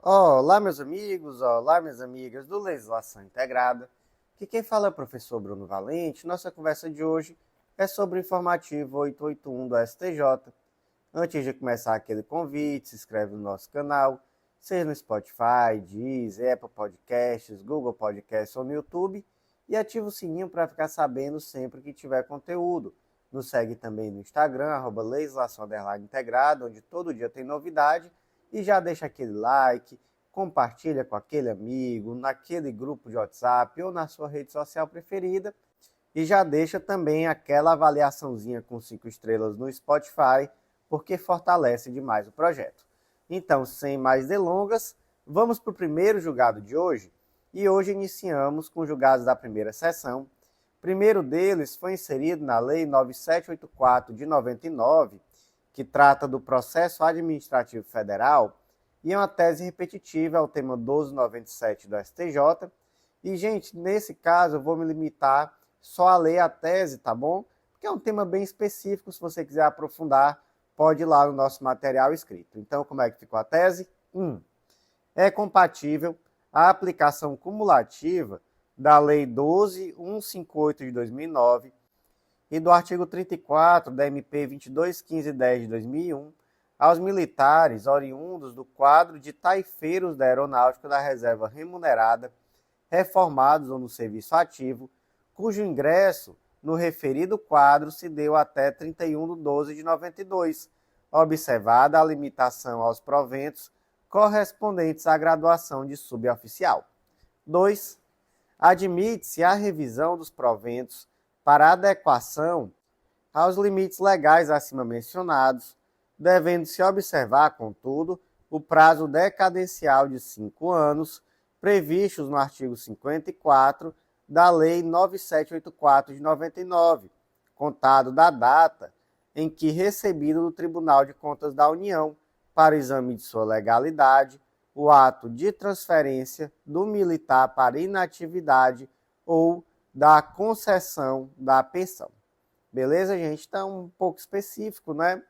Olá, meus amigos, olá, minhas amigas do Legislação Integrada. Aqui quem fala é o professor Bruno Valente. Nossa conversa de hoje é sobre o informativo 881 do STJ. Antes de começar aquele convite, se inscreve no nosso canal, seja no Spotify, Deezer, Apple Podcasts, Google Podcasts ou no YouTube, e ativa o sininho para ficar sabendo sempre que tiver conteúdo. Nos segue também no Instagram, @legislação_integrada, onde todo dia tem novidade. E já deixa aquele like, compartilha com aquele amigo, naquele grupo de WhatsApp ou na sua rede social preferida. E já deixa também aquela avaliaçãozinha com 5 estrelas no Spotify, porque fortalece demais o projeto. Então, sem mais delongas, vamos para o primeiro julgado de hoje. E hoje iniciamos com os julgados da primeira sessão. O primeiro deles foi inserido na Lei 9784 de 99, que trata do processo administrativo federal, e é uma tese repetitiva ao tema 1297 do STJ. E, gente, nesse caso eu vou me limitar só a ler a tese, tá bom? Porque é um tema bem específico, se você quiser aprofundar, pode ir lá no nosso material escrito. Então, como é que ficou a tese? 1. É compatível a aplicação cumulativa da Lei 12.158 de 2009 e do artigo 34 da MP 22.1510 de 2001 aos militares oriundos do quadro de taifeiros da Aeronáutica da Reserva Remunerada, reformados ou no serviço ativo, cujo ingresso no referido quadro se deu até 31 de 12 de 92, observada a limitação aos proventos correspondentes à graduação de suboficial. 2. Admite-se a revisão dos proventos para adequação aos limites legais acima mencionados, devendo-se observar, contudo, o prazo decadencial de 5 anos, previstos no artigo 54 da Lei 9784 de 99, contado da data em que recebido do Tribunal de Contas da União, para o exame de sua legalidade, o ato de transferência do militar para inatividade ou da concessão da pensão. Beleza, gente? Então, um pouco específico, né?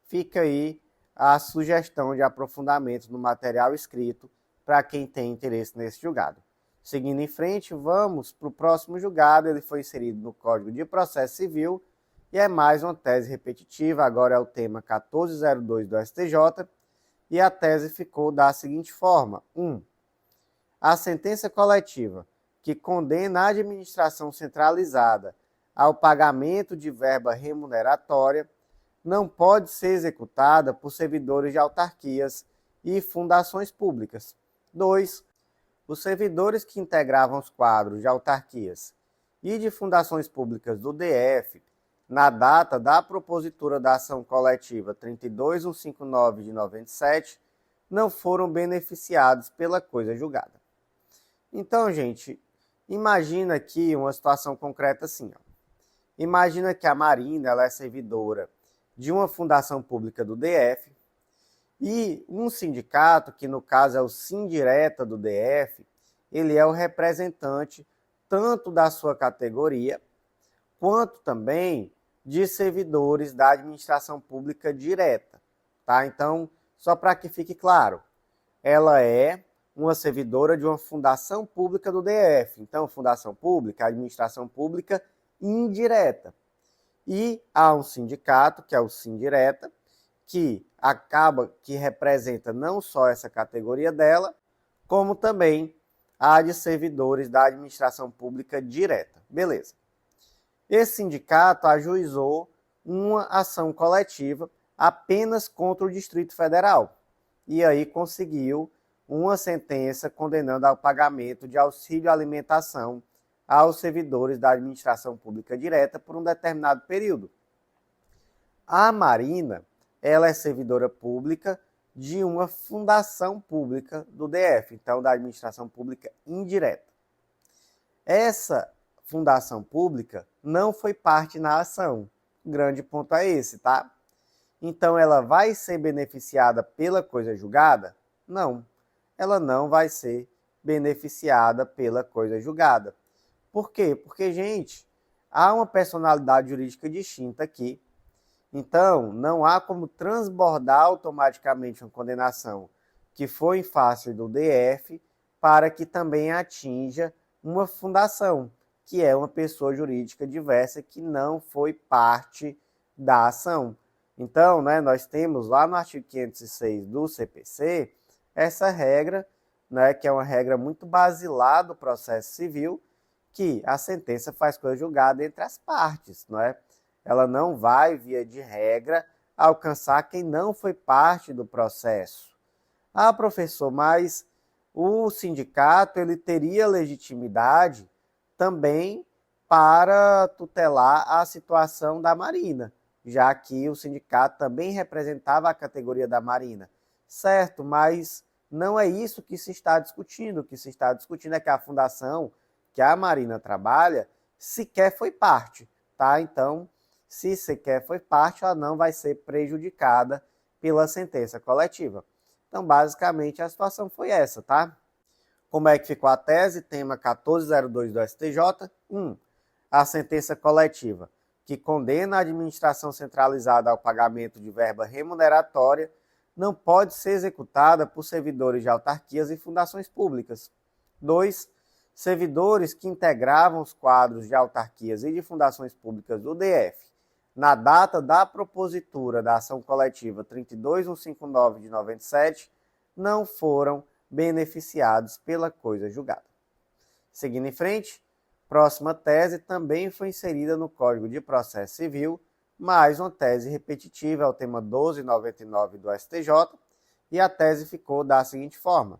Fica aí a sugestão de aprofundamento no material escrito para quem tem interesse nesse julgado. Seguindo em frente, vamos para o próximo julgado. Ele foi inserido no Código de Processo Civil e é mais uma tese repetitiva. Agora é o tema 1402 do STJ e a tese ficou da seguinte forma. 1. A sentença coletiva que condena a administração centralizada ao pagamento de verba remuneratória não pode ser executada por servidores de autarquias e fundações públicas. 2. Os servidores que integravam os quadros de autarquias e de fundações públicas do DF na data da propositura da ação coletiva 32159 de 97 não foram beneficiados pela coisa julgada. Então, gente, imagina aqui uma situação concreta assim. Imagina que a Marina ela é servidora de uma fundação pública do DF e um sindicato, que no caso é o Sindireta do DF, ele é o representante tanto da sua categoria quanto também de servidores da administração pública direta. Tá? Então, só para que fique claro, ela é uma servidora de uma fundação pública do DF. Então, fundação pública, administração pública indireta. E há um sindicato, que é o Sindireta, que representa não só essa categoria dela, como também a de servidores da administração pública direta. Beleza. Esse sindicato ajuizou uma ação coletiva apenas contra o Distrito Federal. E aí conseguiu uma sentença condenando ao pagamento de auxílio alimentação aos servidores da administração pública direta por um determinado período. A Marina, ela é servidora pública de uma fundação pública do DF, então da administração pública indireta. Essa fundação pública não foi parte na ação. O grande ponto é esse, tá? Então ela vai ser beneficiada pela coisa julgada? Não. Ela não vai ser beneficiada pela coisa julgada. Por quê? Porque, gente, há uma personalidade jurídica distinta aqui. Então, não há como transbordar automaticamente uma condenação que foi em face do DF, para que também atinja uma fundação, que é uma pessoa jurídica diversa que não foi parte da ação. Então, nós temos lá no artigo 506 do CPC essa regra, que é uma regra muito basilar do processo civil, que a sentença faz coisa julgada entre as partes. Ela não vai, via de regra, alcançar quem não foi parte do processo. Ah, professor, mas o sindicato ele teria legitimidade também para tutelar a situação da Marina, já que o sindicato também representava a categoria da Marina. Certo, mas não é isso que se está discutindo. O que se está discutindo é que a fundação que a Marina trabalha sequer foi parte, tá? Então, se sequer foi parte, ela não vai ser prejudicada pela sentença coletiva. Então, basicamente, a situação foi essa, tá? Como é que ficou a tese? Tema 1402 do STJ. 1. A sentença coletiva, que condena a administração centralizada ao pagamento de verba remuneratória, não pode ser executada por servidores de autarquias e fundações públicas. 2. Servidores que integravam os quadros de autarquias e de fundações públicas do DF na data da propositura da ação coletiva 32159 de 97 não foram beneficiados pela coisa julgada. Seguindo em frente, próxima tese também foi inserida no Código de Processo Civil, mais uma tese repetitiva, é o tema 1299 do STJ, e a tese ficou da seguinte forma: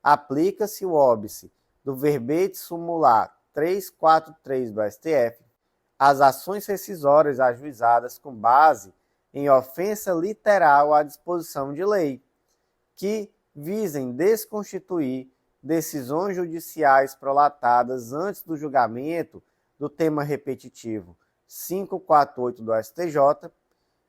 aplica-se o óbice do verbete sumular 343 do STF às ações rescisórias ajuizadas com base em ofensa literal à disposição de lei, que visem desconstituir decisões judiciais prolatadas antes do julgamento do tema repetitivo 548 do STJ,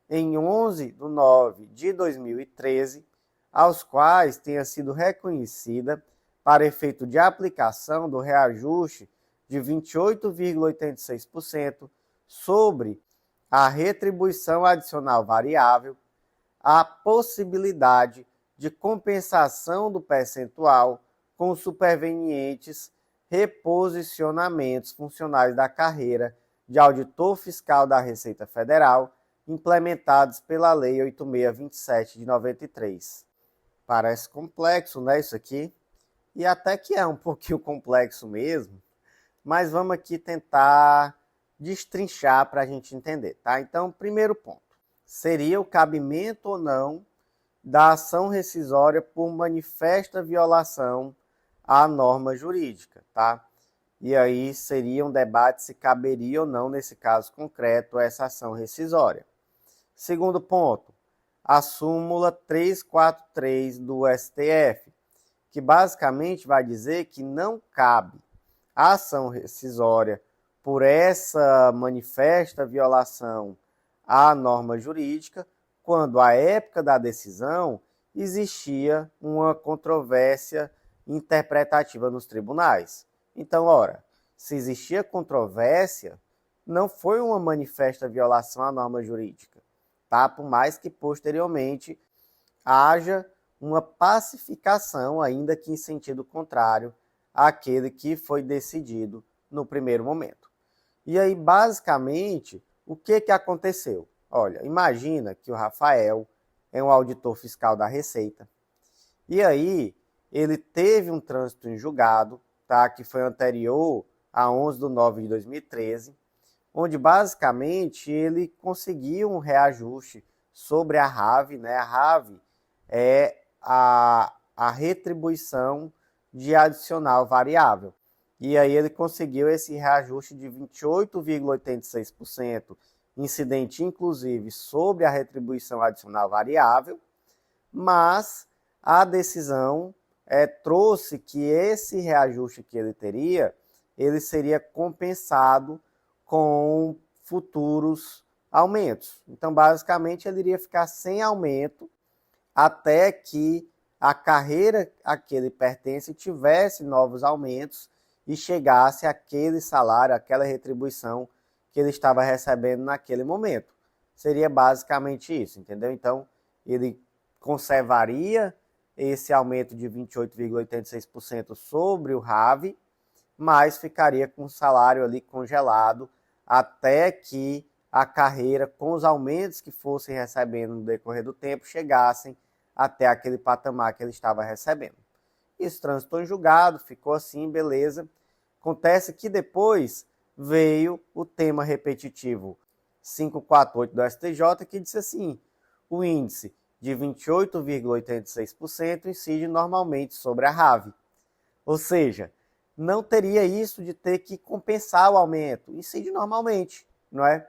em 11 de nove de 2013, aos quais tenha sido reconhecida, para efeito de aplicação do reajuste de 28,86% sobre a retribuição adicional variável, a possibilidade de compensação do percentual com supervenientes reposicionamentos funcionais da carreira de auditor fiscal da Receita Federal, implementados pela Lei 8627 de 93. Parece complexo, isso aqui? E até que é um pouquinho complexo mesmo, mas vamos aqui tentar destrinchar para a gente entender, tá? Então, primeiro ponto, seria o cabimento ou não da ação rescisória por manifesta violação à norma jurídica, tá? E aí seria um debate se caberia ou não, nesse caso concreto, essa ação rescisória. Segundo ponto, a súmula 343 do STF, que basicamente vai dizer que não cabe a ação rescisória por essa manifesta violação à norma jurídica, quando à época da decisão existia uma controvérsia interpretativa nos tribunais. Então, ora, se existia controvérsia, não foi uma manifesta violação à norma jurídica, tá? Por mais que posteriormente haja uma pacificação, ainda que em sentido contrário àquele que foi decidido no primeiro momento. E aí, basicamente, o que aconteceu? Olha, imagina que o Rafael é um auditor fiscal da Receita, e aí ele teve um trânsito em julgado, tá, que foi anterior a 11 de nove de 2013, onde basicamente ele conseguiu um reajuste sobre a RAV, A RAV é a retribuição de adicional variável. E aí ele conseguiu esse reajuste de 28,86%, incidente inclusive sobre a retribuição adicional variável, mas a decisão trouxe que esse reajuste que ele teria, ele seria compensado com futuros aumentos. Então, basicamente, ele iria ficar sem aumento até que a carreira a que ele pertence tivesse novos aumentos e chegasse àquele salário, àquela retribuição que ele estava recebendo naquele momento. Seria basicamente isso, entendeu? Então, ele conservaria esse aumento de 28,86% sobre o RAV, mas ficaria com o salário ali congelado até que a carreira, com os aumentos que fossem recebendo no decorrer do tempo, chegassem até aquele patamar que ele estava recebendo. Isso transitou em julgado, ficou assim, beleza. Acontece que depois veio o tema repetitivo 548 do STJ, que disse assim: o índice de 28,86% incide normalmente sobre a RAV. Ou seja, não teria isso de ter que compensar o aumento, incide normalmente, não é?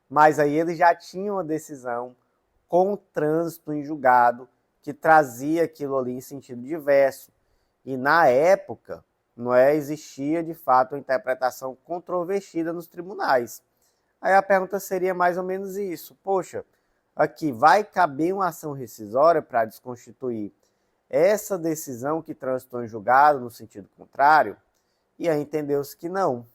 Mas aí eles já tinham a decisão com trânsito em julgado que trazia aquilo ali em sentido diverso. E na época, não é, existia de fato uma interpretação controvertida nos tribunais. Aí a pergunta seria mais ou menos isso: poxa, aqui vai caber uma ação rescisória para desconstituir essa decisão que transitou em julgado no sentido contrário? E aí entendeu-se que não.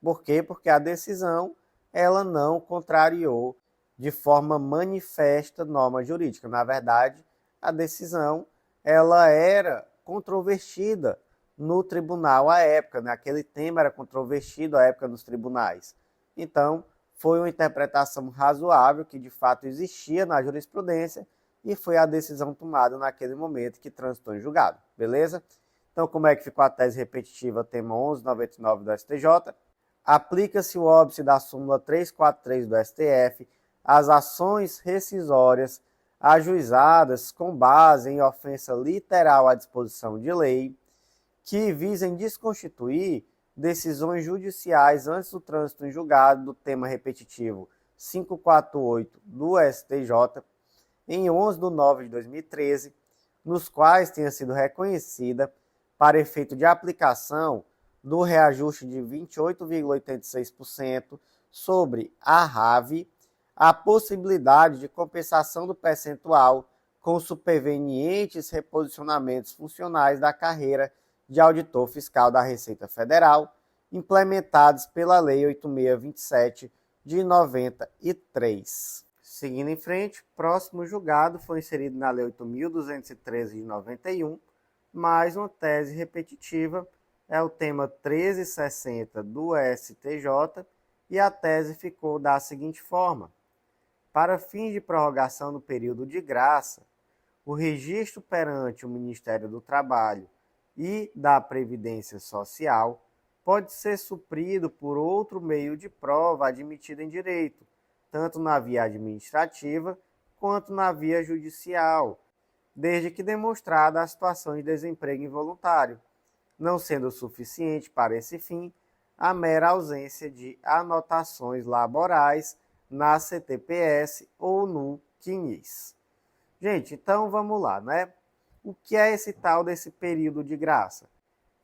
Por quê? Porque a decisão ela não contrariou de forma manifesta norma jurídica. Na verdade, a decisão ela era controvertida no tribunal à época, né? Aquele tema era controvertido à época nos tribunais. Então, foi uma interpretação razoável que de fato existia na jurisprudência e foi a decisão tomada naquele momento que transitou em julgado, beleza? Então, como é que ficou a tese repetitiva, tema 1199 do STJ? Aplica-se o óbice da súmula 343 do STF às ações rescisórias ajuizadas com base em ofensa literal à disposição de lei, que visem desconstituir decisões judiciais antes do trânsito em julgado do tema repetitivo 548 do STJ, em 11 de nove de 2013, nos quais tenha sido reconhecida, para efeito de aplicação do reajuste de 28,86% sobre a RAV, a possibilidade de compensação do percentual com supervenientes reposicionamentos funcionais da carreira de auditor fiscal da Receita Federal, implementados pela Lei 8627 de 93. Seguindo em frente, próximo julgado foi inserido na Lei 8.213 de 91, mais uma tese repetitiva, é o tema 1360 do STJ, e a tese ficou da seguinte forma: para fins de prorrogação do período de graça, o registro perante o Ministério do Trabalho e da Previdência Social pode ser suprido por outro meio de prova admitido em direito, tanto na via administrativa quanto na via judicial, desde que demonstrada a situação de desemprego involuntário, não sendo suficiente para esse fim a mera ausência de anotações laborais na CTPS ou no CNIS. Gente, então vamos lá, né? O que é esse tal desse período de graça?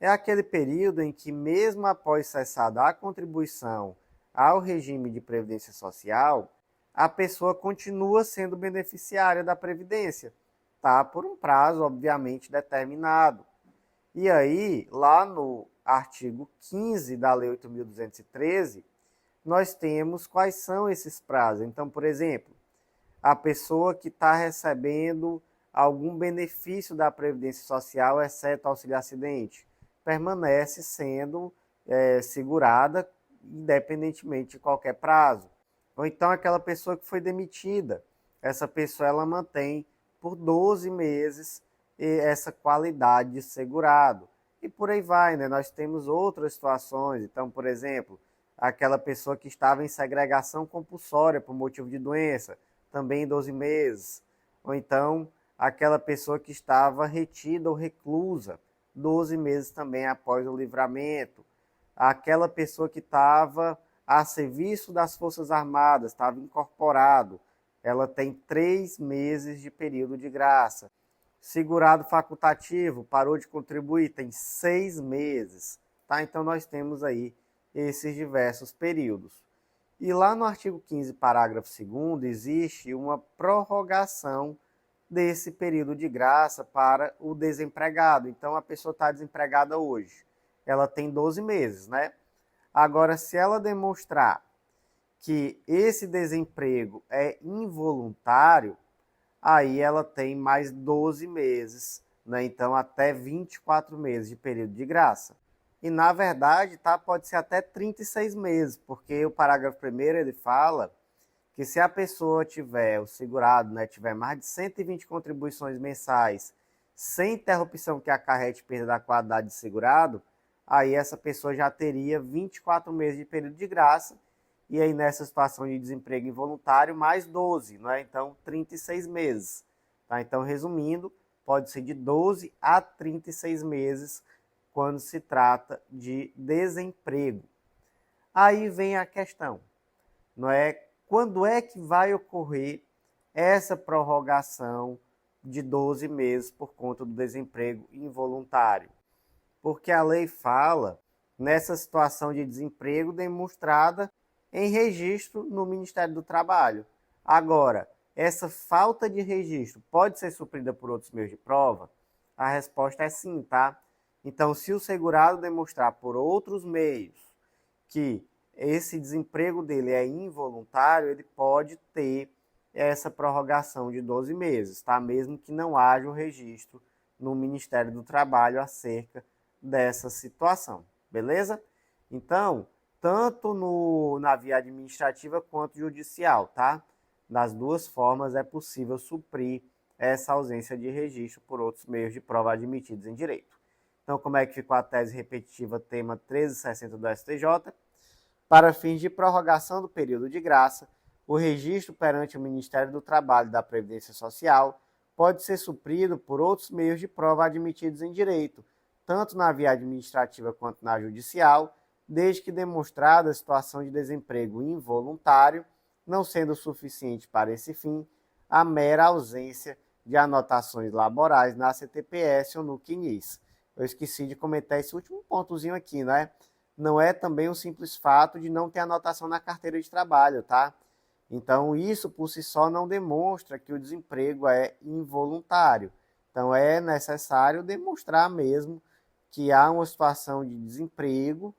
É aquele período em que, mesmo após cessada a contribuição ao regime de previdência social, a pessoa continua sendo beneficiária da previdência, tá? Por um prazo, obviamente, determinado. E aí, lá no artigo 15 da Lei 8.213, nós temos quais são esses prazos. Então, por exemplo, a pessoa que está recebendo algum benefício da Previdência Social, exceto auxílio-acidente, permanece sendo segurada independentemente de qualquer prazo. Ou então aquela pessoa que foi demitida, essa pessoa ela mantém por 12 meses essa qualidade de segurado. E por aí vai, né? Nós temos outras situações. Então, por exemplo, aquela pessoa que estava em segregação compulsória por motivo de doença, também 12 meses. Ou então, aquela pessoa que estava retida ou reclusa, 12 meses também após o livramento. Aquela pessoa que estava a serviço das Forças Armadas, estava incorporado, ela tem 3 meses de período de graça. Segurado facultativo, parou de contribuir, tem 6 meses. Tá? Então, nós temos aí esses diversos períodos. E lá no artigo 15, parágrafo 2º, existe uma prorrogação desse período de graça para o desempregado. Então, a pessoa está desempregada hoje. Ela tem 12 meses, né? Agora, se ela demonstrar que esse desemprego é involuntário, aí ela tem mais 12 meses né? Então, até 24 meses de período de graça. E, na verdade, tá, pode ser até 36 meses, porque o parágrafo 1º ele fala que se a pessoa tiver, o segurado, né, tiver mais de 120 contribuições mensais, sem interrupção que acarrete perda da qualidade de segurado, aí essa pessoa já teria 24 meses de período de graça, e aí nessa situação de desemprego involuntário, mais 12, né? Então 36 meses. Tá? Então, resumindo, pode ser de 12 a 36 meses quando se trata de desemprego. Aí vem a questão, não é? Quando é que vai ocorrer essa prorrogação de 12 meses por conta do desemprego involuntário? Porque a lei fala nessa situação de desemprego demonstrada em registro no Ministério do Trabalho. Agora, essa falta de registro pode ser suprida por outros meios de prova? A resposta é sim, tá? Então, se o segurado demonstrar por outros meios que esse desemprego dele é involuntário, ele pode ter essa prorrogação de 12 meses, tá? Mesmo que não haja o registro no Ministério do Trabalho acerca dessa situação, beleza? Então, tanto na via administrativa quanto judicial, tá? Das duas formas é possível suprir essa ausência de registro por outros meios de prova admitidos em direito. Então, como é que ficou a tese repetitiva tema 1360 do STJ? Para fins de prorrogação do período de graça, o registro perante o Ministério do Trabalho e da Previdência Social pode ser suprido por outros meios de prova admitidos em direito, tanto na via administrativa quanto na judicial, desde que demonstrada a situação de desemprego involuntário, não sendo suficiente para esse fim a mera ausência de anotações laborais na CTPS ou no CNIS. Eu esqueci de comentar esse último pontozinho aqui, né? Não é também um simples fato de não ter anotação na carteira de trabalho, tá? Então, isso por si só não demonstra que o desemprego é involuntário. Então, é necessário demonstrar mesmo que há uma situação de desemprego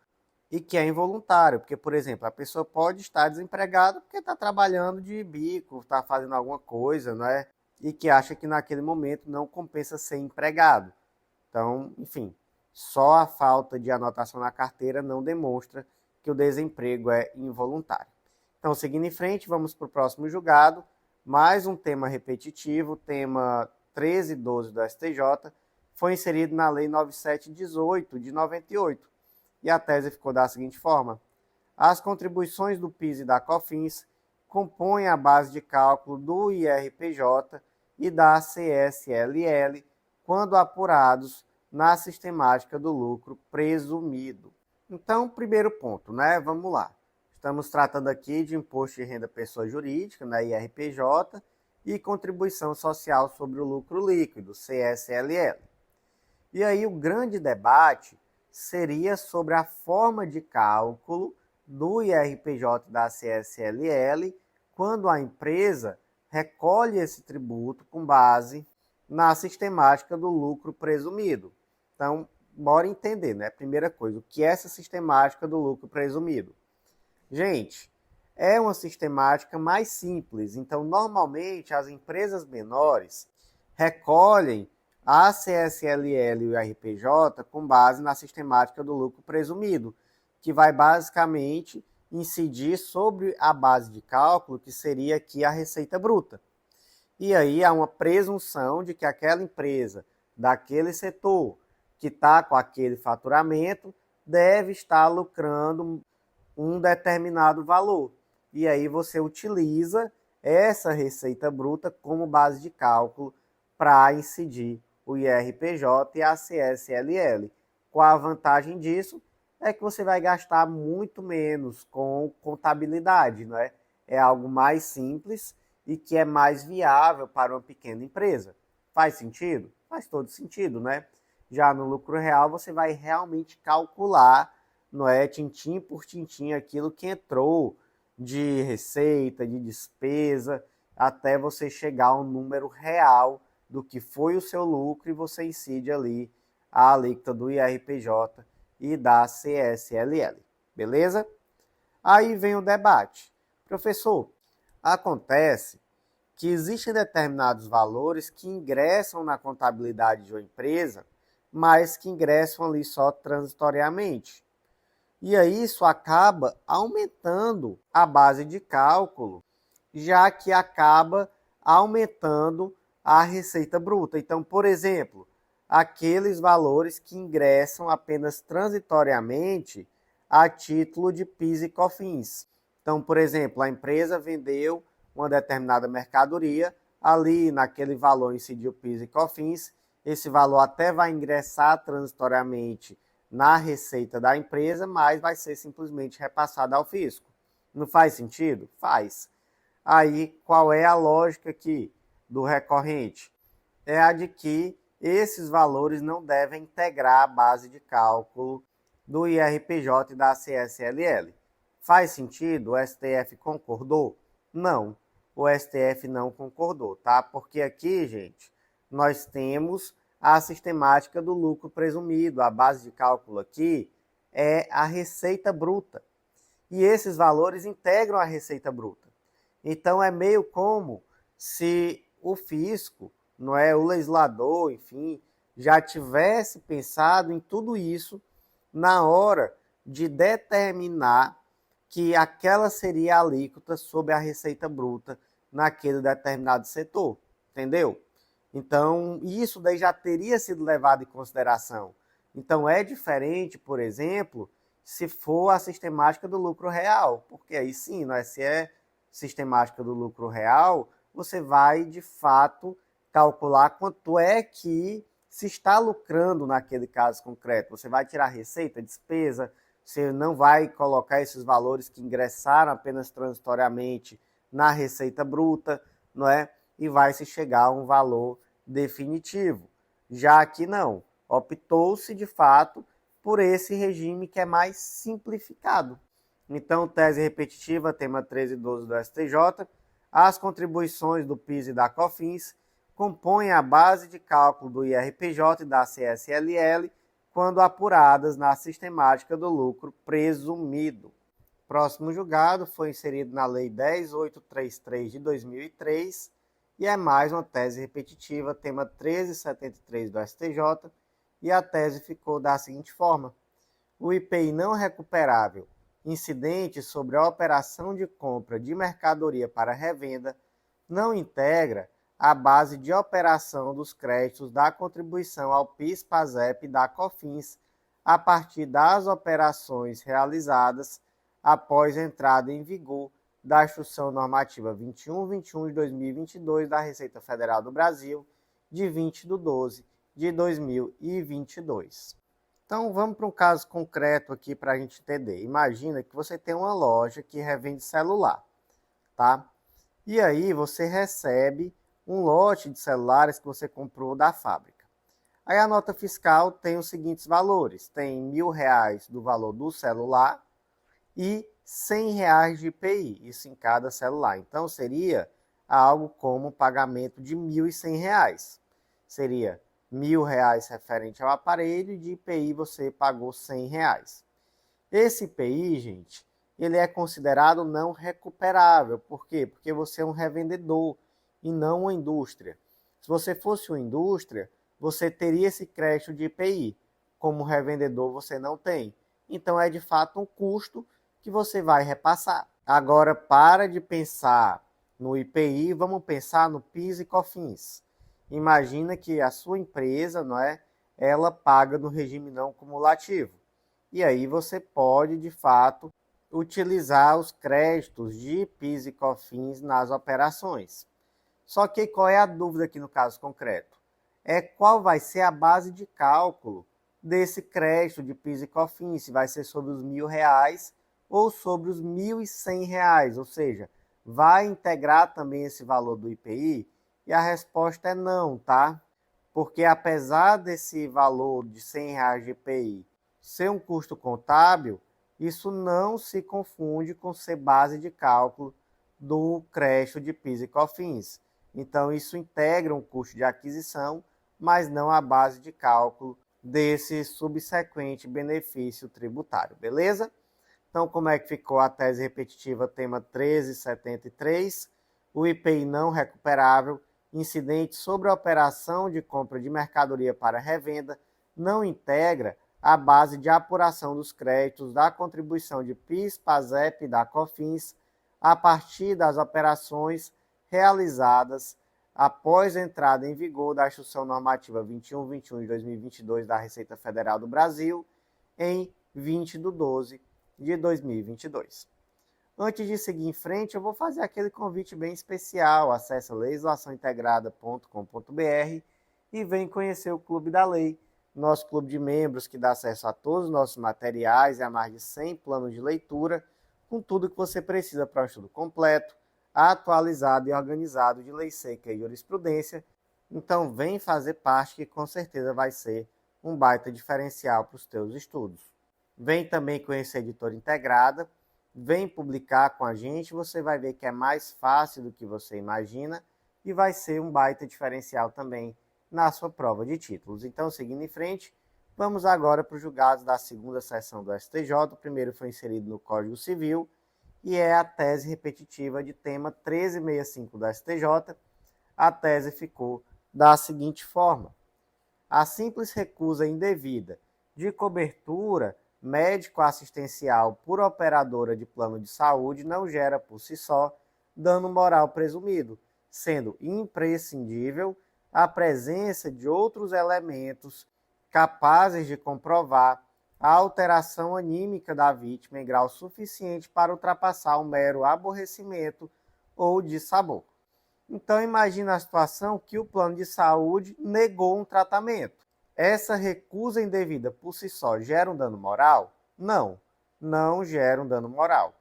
e que é involuntário. Porque, por exemplo, a pessoa pode estar desempregada porque está trabalhando de bico, está fazendo alguma coisa, né? E que acha que naquele momento não compensa ser empregado. Então, enfim, só a falta de anotação na carteira não demonstra que o desemprego é involuntário. Então, seguindo em frente, vamos para o próximo julgado. Mais um tema repetitivo, tema 1312 do STJ, foi inserido na Lei 9718 de 98. E a tese ficou da seguinte forma: as contribuições do PIS e da COFINS compõem a base de cálculo do IRPJ e da CSLL quando apurados na sistemática do lucro presumido. Então, primeiro ponto, né? Vamos lá. Estamos tratando aqui de imposto de renda pessoa jurídica, né, IRPJ, e contribuição social sobre o lucro líquido, CSLL. E aí o grande debate seria sobre a forma de cálculo do IRPJ da CSLL quando a empresa recolhe esse tributo com base na sistemática do lucro presumido. Então, bora entender, né? Primeira coisa, o que é essa sistemática do lucro presumido? Gente, é uma sistemática mais simples. Então, normalmente, as empresas menores recolhem a CSLL e o IRPJ com base na sistemática do lucro presumido, que vai basicamente incidir sobre a base de cálculo, que seria aqui a receita bruta. E aí há uma presunção de que aquela empresa daquele setor que está com aquele faturamento deve estar lucrando um determinado valor. E aí você utiliza essa receita bruta como base de cálculo para incidir o IRPJ e a CSLL. Qual a vantagem disso? É que você vai gastar muito menos com contabilidade, não é? É algo mais simples e que é mais viável para uma pequena empresa. Faz sentido? Faz todo sentido, né? Já no lucro real, você vai realmente calcular, não é, tintim por tintim, aquilo que entrou de receita, de despesa, até você chegar ao número real do que foi o seu lucro e você incide ali a alíquota do IRPJ e da CSLL. Beleza? Aí vem o debate. Professor, acontece que existem determinados valores que ingressam na contabilidade de uma empresa, mas que ingressam ali só transitoriamente. E aí isso acaba aumentando a base de cálculo, já que acaba aumentando a receita bruta. Então, por exemplo, aqueles valores que ingressam apenas transitoriamente a título de PIS e COFINS. Então, por exemplo, a empresa vendeu uma determinada mercadoria, ali naquele valor incidiu PIS e COFINS, esse valor até vai ingressar transitoriamente na receita da empresa, mas vai ser simplesmente repassado ao fisco. Não faz sentido? Faz. Aí, qual é a lógica aqui do recorrente? É a de que esses valores não devem integrar a base de cálculo do IRPJ e da CSLL. Faz sentido? O STF concordou? Não, o STF não concordou, tá? Porque aqui, gente, nós temos a sistemática do lucro presumido. A base de cálculo aqui é a receita bruta. E esses valores integram a receita bruta. Então é meio como se o fisco, não é, o legislador, enfim, já tivesse pensado em tudo isso na hora de determinar que aquela seria a alíquota sobre a receita bruta naquele determinado setor, entendeu? Então, isso daí já teria sido levado em consideração. Então, é diferente, por exemplo, se for a sistemática do lucro real, porque aí sim, né, se é sistemática do lucro real, você vai, de fato, calcular quanto é que se está lucrando naquele caso concreto. Você vai tirar receita, despesa, você não vai colocar esses valores que ingressaram apenas transitoriamente na receita bruta, não é? E vai se chegar a um valor definitivo. Já que não, optou-se de fato por esse regime que é mais simplificado. Então, tese repetitiva, tema 13 e 12 do STJ, as contribuições do PIS e da COFINS compõem a base de cálculo do IRPJ e da CSLL quando apuradas na sistemática do lucro presumido. Próximo julgado foi inserido na Lei 10.833 de 2003 e é mais uma tese repetitiva, tema 1373 do STJ, e a tese ficou da seguinte forma: o IPI não recuperável incidente sobre a operação de compra de mercadoria para revenda não integra a base de operação dos créditos da contribuição ao PIS, PASEP e da COFINS a partir das operações realizadas após a entrada em vigor da Instrução Normativa 2121 de 2022 da Receita Federal do Brasil, de 20/12 de 2022. Então, vamos para um caso concreto aqui para a gente entender. Imagina que você tem uma loja que revende celular, tá? E aí você recebe um lote de celulares que você comprou da fábrica. Aí a nota fiscal tem os seguintes valores: tem R$1.000 do valor do celular e R$100 de IPI, isso em cada celular. Então seria algo como pagamento de R$1.100. Seria R$1.000 referente ao aparelho e de IPI você pagou R$100. Esse IPI, gente, ele é considerado não recuperável. Por quê? Porque você é um revendedor e não uma indústria. Se você fosse uma indústria, você teria esse crédito de IPI. Como revendedor, você não tem. Então, é de fato um custo que você vai repassar. Agora, para de pensar no IPI, vamos pensar no PIS e COFINS. Imagina que a sua empresa, não é, ela paga no regime não cumulativo. E aí você pode, de fato, utilizar os créditos de PIS e COFINS nas operações. Só que qual é a dúvida aqui no caso concreto? É qual vai ser a base de cálculo desse crédito de PIS e COFINS, se vai ser sobre os R$1.000 ou sobre os R$1.100, ou seja, vai integrar também esse valor do IPI? E a resposta é não, tá? Porque apesar desse valor de R$100 de IPI ser um custo contábil, isso não se confunde com ser base de cálculo do crédito de PIS e COFINS. Então, isso integra um custo de aquisição, mas não a base de cálculo desse subsequente benefício tributário, beleza? Então, como é que ficou a tese repetitiva, tema 1373? o IPI não recuperável, incidente sobre a operação de compra de mercadoria para revenda, não integra a base de apuração dos créditos da contribuição de PIS, PASEP e da COFINS a partir das operações realizadas após a entrada em vigor da Instrução Normativa 2121 de 2022 da Receita Federal do Brasil em 20 de 12 de 2022. Antes de seguir em frente, eu vou fazer aquele convite bem especial. Acesse legislaçãointegrada.com.br e vem conhecer o Clube da Lei, nosso clube de membros que dá acesso a todos os nossos materiais e a mais de 100 planos de leitura, com tudo que você precisa para o estudo completo, atualizado e organizado de lei seca e jurisprudência. Então vem fazer parte que com certeza vai ser um baita diferencial para os teus estudos. Vem também conhecer a Editora Integrada, vem publicar com a gente, você vai ver que é mais fácil do que você imagina e vai ser um baita diferencial também na sua prova de títulos. Então, seguindo em frente, vamos agora para os julgados da segunda sessão do STJ. O primeiro foi inserido no Código Civil e é a tese repetitiva de tema 1365 do STJ. A tese ficou da seguinte forma: a simples recusa indevida de cobertura médico-assistencial por operadora de plano de saúde não gera por si só dano moral presumido, sendo imprescindível a presença de outros elementos capazes de comprovar a alteração anímica da vítima em grau suficiente para ultrapassar o mero aborrecimento ou dissabor. Então imagina a situação que o plano de saúde negou um tratamento. Essa recusa indevida por si só gera um dano moral? Não, não gera um dano moral.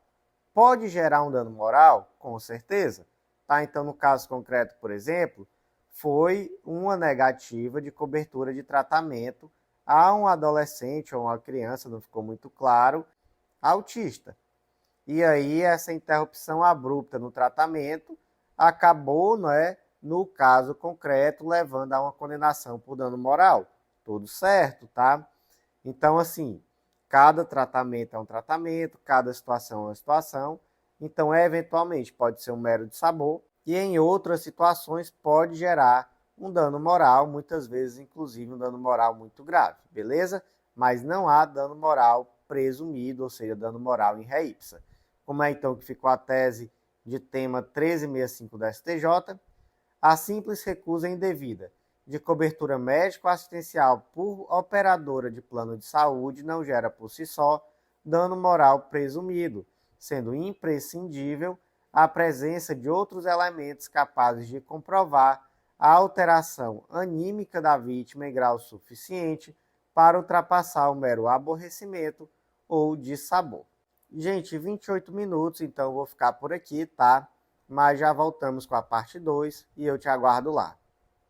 Pode gerar um dano moral? Com certeza. Tá? Então, no caso concreto, por exemplo, foi uma negativa de cobertura de tratamento a um adolescente ou uma criança, não ficou muito claro, autista. E aí essa interrupção abrupta no tratamento acabou, no caso concreto, levando a uma condenação por dano moral. Tudo certo, tá? Então, assim, cada tratamento é um tratamento, cada situação é uma situação. Então, eventualmente, pode ser um mero dissabor e em outras situações pode gerar um dano moral, muitas vezes, inclusive, um dano moral muito grave, beleza? Mas não há dano moral presumido, ou seja, dano moral em ré ipsa. Como é, então, que ficou a tese de tema 1365 da STJ? A simples recusa indevida de cobertura médico-assistencial por operadora de plano de saúde não gera por si só dano moral presumido, sendo imprescindível a presença de outros elementos capazes de comprovar a alteração anímica da vítima em grau suficiente para ultrapassar o mero aborrecimento ou dissabor. Gente, 28 minutos, então eu vou ficar por aqui, tá? Mas já voltamos com a parte 2 e eu te aguardo lá.